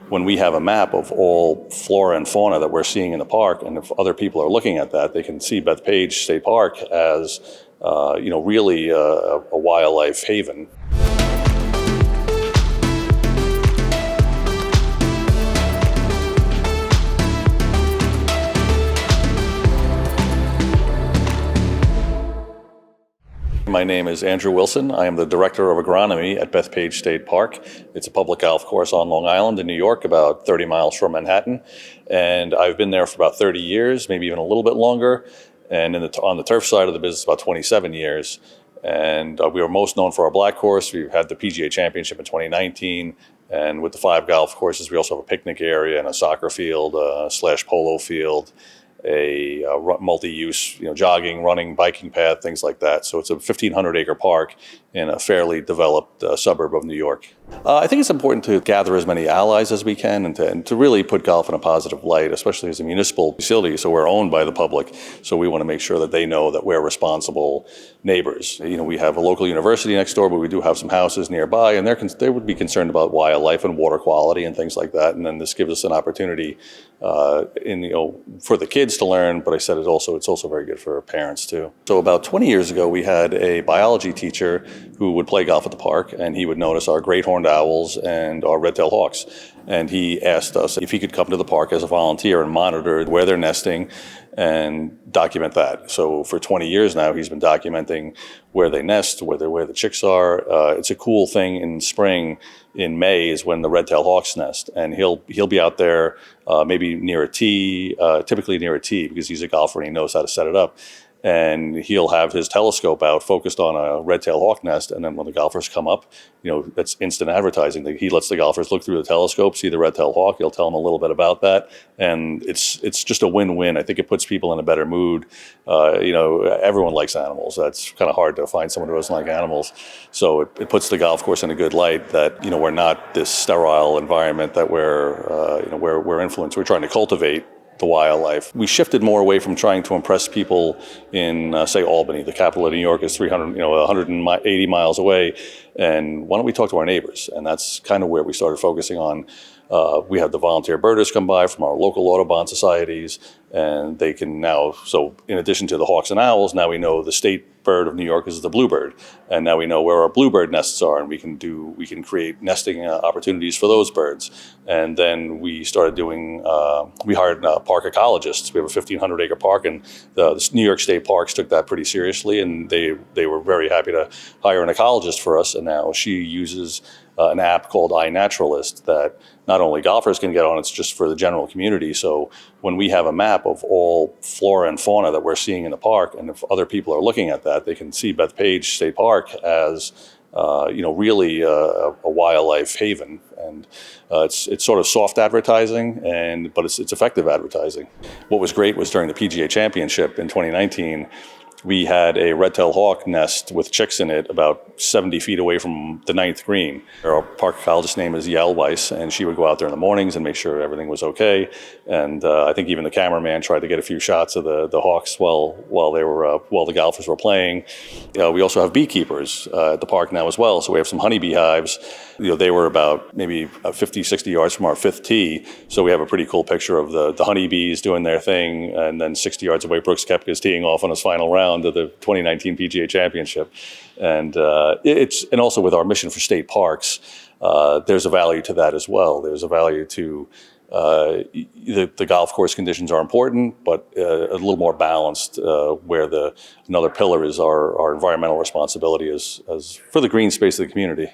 when we have a map of all flora and fauna that we're seeing in the park, and if other people are looking at that, they can see Bethpage State Park as really a wildlife haven. My name is Andrew Wilson. I am the Director of Agronomy at Bethpage State Park. It's a public golf course on Long Island in New York, about 30 miles from Manhattan. And I've been there for about 30 years, maybe even a little bit longer. And on the turf side of the business, about 27 years. And we are most known for our black course. We've had the PGA Championship in 2019. And with the 5 golf courses, we also have a picnic area and a soccer field / polo field, a multi-use, jogging, running, biking path, things like that. So it's a 1,500-acre park in a fairly developed suburb of New York. I think it's important to gather as many allies as we can and to really put golf in a positive light, especially as a municipal facility. So we're owned by the public, so we want to make sure that they know that we're responsible neighbors. We have a local university next door, but we do have some houses nearby, and they would be concerned about wildlife and water quality and things like that. And then this gives us an opportunity for the kids to learn, but I said it's also very good for parents too. So about 20 years ago, we had a biology teacher who would play golf at the park, and he would notice our great horned owls and our red-tailed hawks. And he asked us if he could come to the park as a volunteer and monitor where they're nesting and document that. So for 20 years now, he's been documenting where they nest, where the chicks are. It's a cool thing in spring. In May is when the red-tailed hawks nest, and he'll be out there maybe near a tee, typically near a tee, because he's a golfer and he knows how to set it up. And he'll have his telescope out focused on a red-tailed hawk nest, and then when the golfers come up, that's instant advertising. He lets the golfers look through the telescope, see the red-tailed hawk. He'll tell them a little bit about that, and it's just a win-win. I think it puts people in a better mood. Everyone likes animals. That's kind of hard to find someone who doesn't like animals. So it puts the golf course in a good light that we're not this sterile environment that we're influenced. We're trying to cultivate the wildlife. We shifted more away from trying to impress people in, say, Albany. The capital of New York is 180 miles away. And why don't we talk to our neighbors? And that's kind of where we started focusing on. We have the volunteer birders come by from our local Audubon societies, and they can now, so in addition to the hawks and owls, now we know the state bird of New York is the bluebird, and now we know where our bluebird nests are, and we can create nesting opportunities for those birds. And then we started doing, we hired park ecologists. We have a 1,500-acre park, and the New York State Parks took that pretty seriously, and they were very happy to hire an ecologist for us, and now she uses an app called iNaturalist that not only golfers can get on, it's just for the general community. So when we have a map of all flora and fauna that we're seeing in the park, and if other people are looking at that, they can see Bethpage State Park as really a wildlife haven. And it's sort of soft advertising, but it's effective advertising. What was great was during the PGA Championship in 2019, we had a red-tailed hawk nest with chicks in it about 70 feet away from the 9th green. Our park ecologist's name is Yael Weiss, and she would go out there in the mornings and make sure everything was okay. And I think even the cameraman tried to get a few shots of the hawks while the golfers were playing. We also have beekeepers at the park now as well, so we have some honeybee hives. They were about maybe 50, 60 yards from our 5th tee, so we have a pretty cool picture of the honeybees doing their thing, and then 60 yards away, Brooks Koepka's teeing off on his final round of the 2019 PGA Championship. And and also with our mission for state parks, there's a value to that as well. There's a value to the golf course conditions are important, but a little more balanced, where another pillar is our environmental responsibility as for the green space of the community.